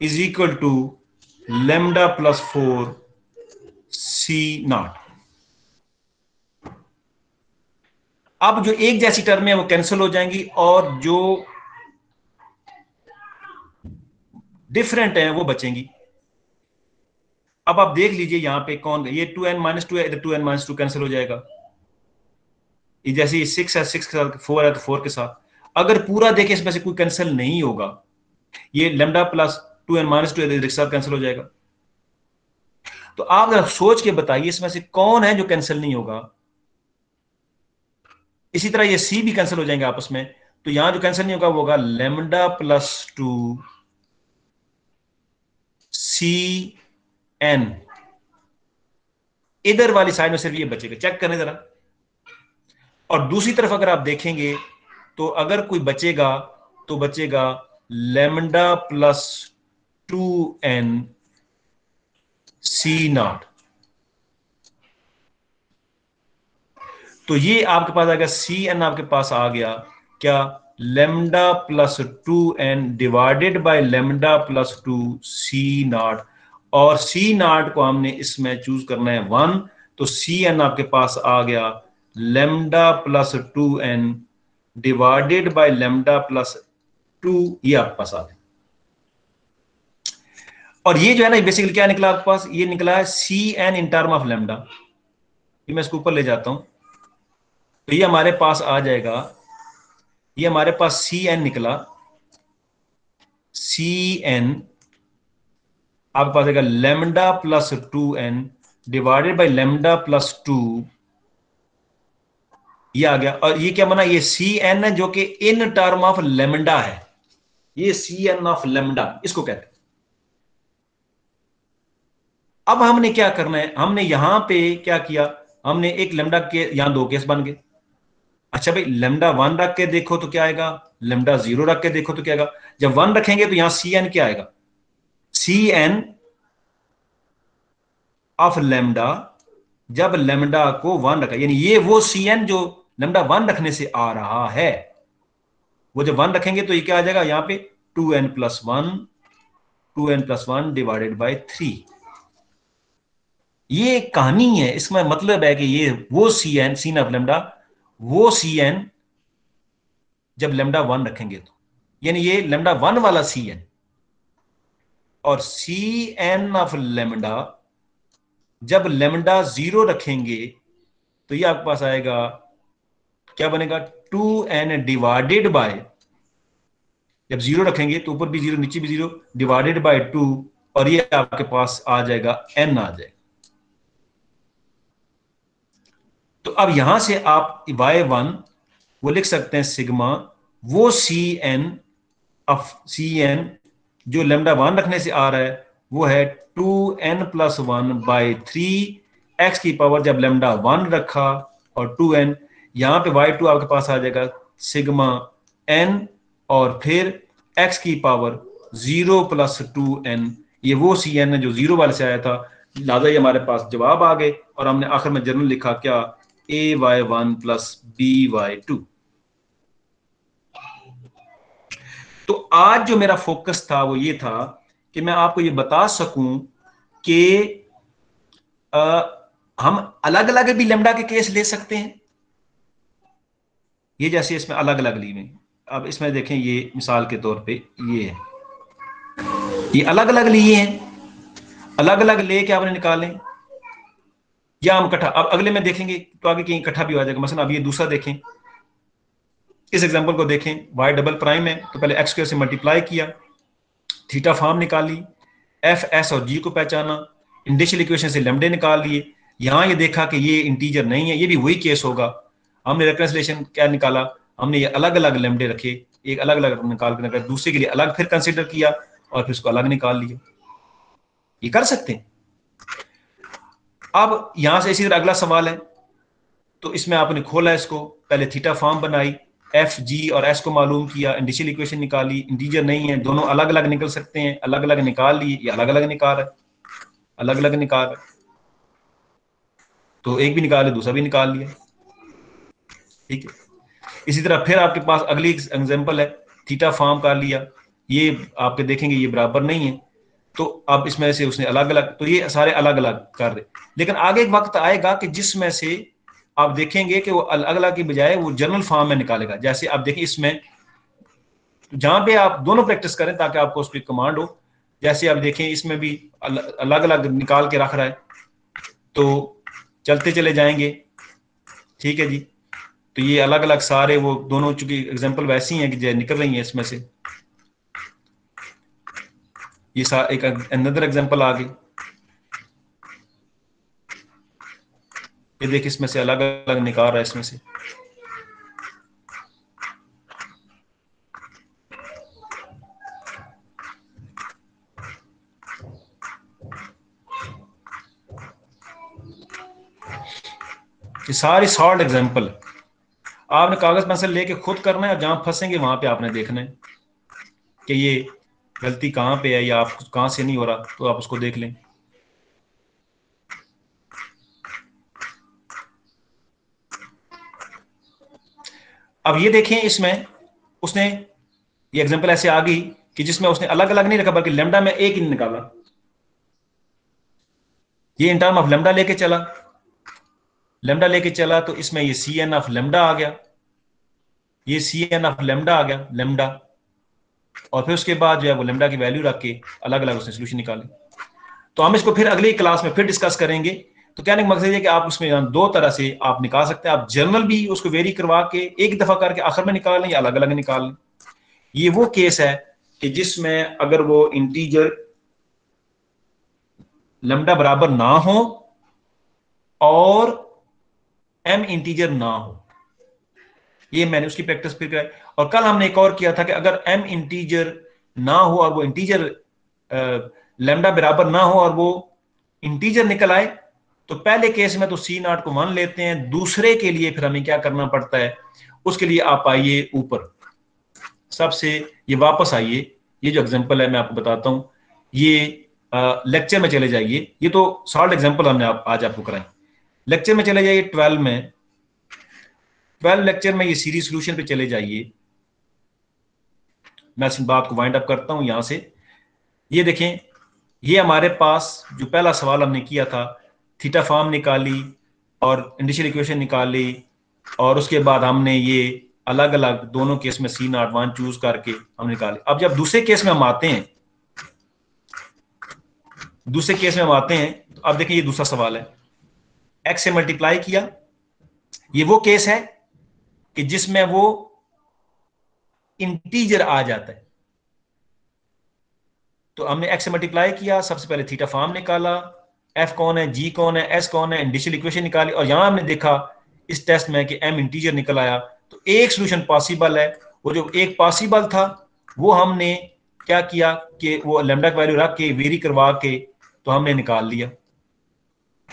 is equal to lambda plus 4 c0। अब जो एक जैसी टर्म है वो कैंसिल हो जाएंगी और जो डिफरेंट है वो बचेंगी। अब आप देख लीजिए यहां पे कौन, ये 2n-2 है, इधर 2n-2 कैंसिल हो जाएगा, ये जैसे 6 है 6 के साथ 4 है तो 4 के साथ। अगर पूरा देखें इसमें से कोई कैंसिल नहीं होगा, ये लेमडा प्लस 2n-2 इधर के साथ कैंसिल हो जाएगा। तो आप जरा सोच के बताइए इसमें से कौन है जो कैंसिल नहीं होगा। इसी तरह ये सी भी कैंसिल हो जाएंगे आपस में, तो यहां जो कैंसिल नहीं होगा वो होगा लेमडा प्लस 2 cn, इधर वाली साइड में सिर्फ ये बचेगा, चेक करें जरा। और दूसरी तरफ अगर आप देखेंगे तो अगर कोई बचेगा तो बचेगा लेमडा प्लस 2n c0। तो ये आपके पास आ गया cn, आपके पास आ गया क्या, lambda plus 2n divided by lambda plus 2 c0, और c0 को हमने इसमें चूज करना है 1, तो cn आपके पास आ गया lambda plus 2n divided by lambda plus 2, ये आपके पास आ गया। और ये जो है ना बेसिकली क्या निकला आपके पास, ये निकला है cn in term of lambda. ये मैं इसको ऊपर ले जाता हूं तो ये हमारे पास आ जाएगा, ये हमारे पास cn निकला, cn आपके पास आएगा lambda plus 2n divided by lambda plus 2, ये आ गया। और ये क्या बना, ये cn है जो कि इन टर्म ऑफ लेमडा है, ये cn ऑफ लेमडा इसको कहते हैं। अब हमने क्या करना है, हमने यहां पे क्या किया, हमने एक लेमडा के यहां 2 केस बन गए, अच्छा भाई, लेमडा 1 रख के देखो तो क्या आएगा, लेमडा 0 रख के देखो तो क्या आएगा। जब 1 रखेंगे तो यहां सी एन क्या आएगा, सी एन ऑफ लेमडा, जब लेमडा को 1 रखा, यानी ये वो सी एन जो लेमडा 1 रखने से आ रहा है, वो जब 1 रखेंगे तो ये क्या आ जाएगा यहां पे, 2n+1, 2n+1 डिवाइडेड बाई 3। ये एक कहानी है, इसमें मतलब है कि ये वो c n, c n of lambda, वो सी एन जब लेमडा 1 रखेंगे तो, यानी ये लेमडा 1 वाला सी एन, और सी एन ऑफ लेमडा जब लेमडा 0 रखेंगे तो ये आपके पास आएगा, क्या बनेगा, 2n डिवाइडेड बाय, जब 0 रखेंगे तो ऊपर भी 0 नीचे भी 0, डिवाइडेड बाय 2, और ये आपके पास आ जाएगा n आ जाएगा। तो अब यहां से आप y1 वो लिख सकते हैं सिग्मा वो c n of c n जो लेमडा 1 रखने से आ रहा है, वो है 2n+1/3 x की पावर जब लेमडा 1 रखा, और 2n, यहां पे y2 आपके पास आ जाएगा सिग्मा n, और फिर x की पावर 0+2n, ये वो सी एन है जो 0 वाले से आया था, लिहाजा ये हमारे पास जवाब आ गए, और हमने आखिर में जर्नल लिखा क्या, ay1 + by2। तो आज जो मेरा फोकस था वो ये था कि मैं आपको ये बता सकूं कि हम अलग अलग भी लेमडा के केस ले सकते हैं, ये जैसे इसमें अलग अलग ली हुई। अब इसमें देखें, ये मिसाल के तौर पे ये है, ये अलग अलग लिए हैं, अलग अलग लेके आपने निकालें, या हम इकट्ठा, अब अगले में देखेंगे तो आगे कहीं इकट्ठा भी आ जाएगा। मसलन अब ये दूसरा देखें, इस एग्जांपल को देखें, y डबल प्राइम है तो पहले x स्क्वायर से मल्टीप्लाई किया, थीटा फॉर्म निकाली, एफ एस और जी को पहचाना, इंडिशियल इक्वेशन से लेमडे निकाल लिए, यहां ये देखा कि ये इंटीजर नहीं है, ये भी वही केस होगा, हमने रिकंसिलिएशन क्या निकाला, हमने ये अलग अलग लेमडे रखे, एक अलग अलग निकाल कर दूसरे के लिए अलग फिर कंसिडर किया, और फिर उसको अलग निकाल लिया, ये कर सकते हैं। अब यहां से इसी तरह अगला सवाल है, तो इसमें आपने खोला इसको, पहले थीटा फॉर्म बनाई, एफ जी और एस को मालूम किया, इंडिशियल इक्वेशन निकाली, इंटीजर नहीं है, दोनों अलग अलग निकल सकते हैं, अलग अलग निकाल लिए, ये अलग अलग निकाल है, अलग अलग निकाल है, तो एक भी निकाले दूसरा भी निकाल लिया, ठीक है। इसी तरह फिर आपके पास अगली एग्जांपल है, थीटा फॉर्म कर लिया, ये आपके देखेंगे ये बराबर नहीं है, तो अब इसमें से उसने अलग अलग, तो ये सारे अलग अलग कर रहे, लेकिन आगे एक वक्त आएगा कि जिसमें से आप देखेंगे कि वो अलग अलग की बजाय वो जनरल फॉर्म में निकालेगा। जैसे आप देखिए इसमें, जहां पे आप दोनों प्रैक्टिस करें ताकि आपको उस पर कमांड हो, जैसे आप देखें इसमें भी अलग अलग निकाल के रख रहा है, तो चलते चले जाएंगे, ठीक है जी। तो ये अलग अलग सारे वो दोनों, चूंकि एग्जांपल वैसी हैं कि जो निकल रही हैं इसमें से, ये एक अनदर एग्जांपल आ गई, ये देखिए इसमें से अलग अलग निकाल रहा है इसमें से, ये सारी शॉर्ट एग्जांपल, आपने कागज पेंसिल लेके खुद करना है, और जहां फंसेंगे वहां पे आपने देखना है कि ये गलती कहां पे है या आप कहां से नहीं हो रहा, तो आप उसको देख लें। अब ये देखें, इसमें उसने ये एग्जांपल ऐसे आ गई कि जिसमें उसने अलग अलग नहीं रखा बल्कि लेमडा में एक ही निकाला, ये इन टर्म ऑफ लेमडा लेके चला, लेमडा लेके चला, तो इसमें ये सी एन ऑफ लेमडा आ गया, ये सी एन ऑफ लेमडा आ गया, लेमडा, और फिर उसके बाद जो है वो लेमडा की वैल्यू रख के अलग अलग उसने सोल्यूशन निकाले। तो हम इसको फिर अगली क्लास में फिर डिस्कस करेंगे। तो कहने का मकसद है कि आप उसमें दो तरह से आप निकाल सकते हैं, आप जनरल भी उसको वेरी करवा के एक दफा करके आखिर में निकाल लें, या अलग अलग निकाल लें। ये वो केस है कि जिसमें अगर वो इंटीजर लैम्डा बराबर ना हो और एम इंटीजर ना हो, ये मैंने उसकी प्रैक्टिस फिर कराई। और कल हमने एक और किया था कि अगर एम इंटीजर ना हो और वो इंटीजर लैम्डा बराबर ना हो और वो इंटीजर निकल आए, तो पहले केस में तो सी नॉट को 1 लेते हैं, दूसरे के लिए फिर हमें क्या करना पड़ता है, उसके लिए आप आइए ऊपर सबसे, ये वापस आइए, ये जो एग्जांपल है मैं आपको बताता हूं, ये लेक्चर में चले जाइए, ये तो सॉल्व एग्जांपल हमने आज आपको कराए। लेक्चर में चले जाइए 12 में, 12 लेक्चर में ये सीरीज सॉल्यूशन पे चले जाइए। मैं इस बात को वाइंड अप करता हूं यहां से। ये देखें, ये हमारे पास जो पहला सवाल हमने किया था, थीटा फॉर्म निकाली और इंडिशियल इक्वेशन निकाली, और उसके बाद हमने ये अलग अलग दोनों केस में सी नॉट 1 चूज करके हम निकाले। अब जब दूसरे केस में हम आते हैं, तो अब देखें ये दूसरा सवाल है, एक्स से मल्टीप्लाई किया, ये वो केस है कि जिसमें वो इंटीजर आ जाता है। तो हमने एक्स से मल्टीप्लाई किया, सबसे पहले थीटा फॉर्म निकाला, एफ कौन है, जी कौन है, एस कौन है, इंडिशियल इक्वेशन निकाली, और यहां हमने देखा इस टेस्ट में कि एम इंटीजर निकल आया। तो एक सॉल्यूशन पॉसिबल है, वो जो एक पॉसिबल था वो हमने क्या किया कि वो लैम्डा की वैल्यू रख के वेरी करवा के तो हमने निकाल लिया।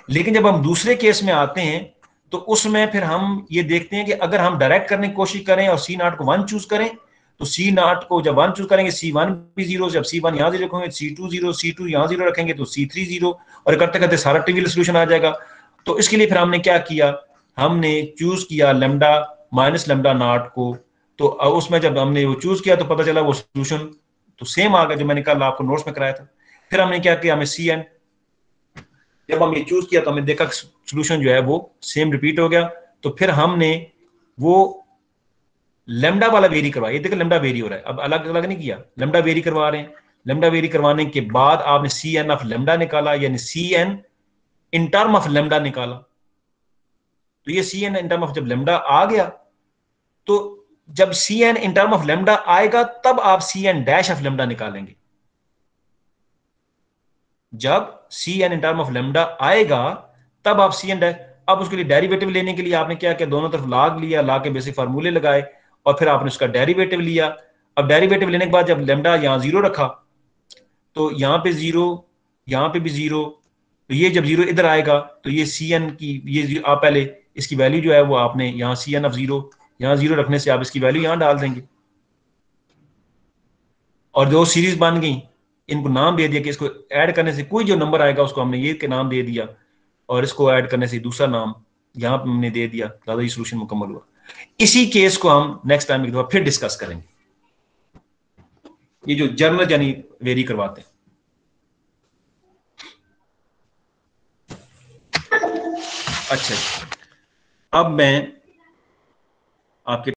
लेकिन जब हम दूसरे केस में आते हैं तो उसमें फिर हम ये देखते हैं कि अगर हम डायरेक्ट करने की कोशिश करें और सी नॉट को 1 चूज करें, तो सी नॉट को जब 1 चूज करेंगे C1 भी 0, जब C1 यहां 0 रखेंगे C2 0, C2 यहां 0 रखेंगे तो C3 0, और करते करते सारा ट्रिवियल सॉल्यूशन आ जाएगा। तो इसके लिए फिर हमने क्या किया, हमने चूज किया लैम्डा माइनस लैम्डा नॉट को। तो उसमें जब हमने वो चूज किया तो पता चला वो सॉल्यूशन तो सेम आ गया जो मैंने कल आपको नोट्स में कराया था। फिर हमने क्या किया, हमें CN, जब हम ये चूज किया तो हमने देखा सॉल्यूशन जो है वो सेम रिपीट हो गया। तो फिर हमने वो लेमडा वाला वेरी करवाया, ये देखो लेमडा वेरी हो रहा है, अब अलग अलग नहीं किया, लेमडा वेरी करवा रहे हैं। लेमडा वेरी करवाने के बाद आपने CN ऑफ लेमडा निकाला, यानी CN in term of lambda निकाला। तो ये CN इन टर्म ऑफ जब लेमडा आ गया, तो जब CN in term of lambda आएगा तब आप CN डैश ऑफ लेमडा निकालेंगे। जब CN in term of lambda आएगा तब आप CN डैश, अब उसके लिए डेरिवेटिव लेने के लिए आपने क्या किया, दोनों तरफ log लिया, log के बेसिक फार्मूले लगाए और फिर आपने उसका डेरिवेटिव लिया। अब डेरिवेटिव लेने के बाद जब लेमडा यहां 0 रखा तो यहां पे 0, यहां पे भी 0, तो ये जब 0 इधर आएगा तो ये CN की ये आप पहले इसकी वैल्यू जो है वो आपने यहां CN ऑफ 0 यहां 0 रखने से आप इसकी वैल्यू यहां डाल देंगे, और जो सीरीज बन गई इनको नाम दे दिया कि इसको ऐड करने से कोई जो नंबर आएगा उसको हमने ये के नाम दे दिया, और इसको ऐड करने से दूसरा नाम यहां पर हमने दे दिया, दादा ये सोल्यूशन मुकम्मल हुआ। इसी केस को हम नेक्स्ट टाइम एक दफा फिर डिस्कस करेंगे, ये जो जर्नल यानी वेरी करवाते हैं। अच्छा, अब मैं आपके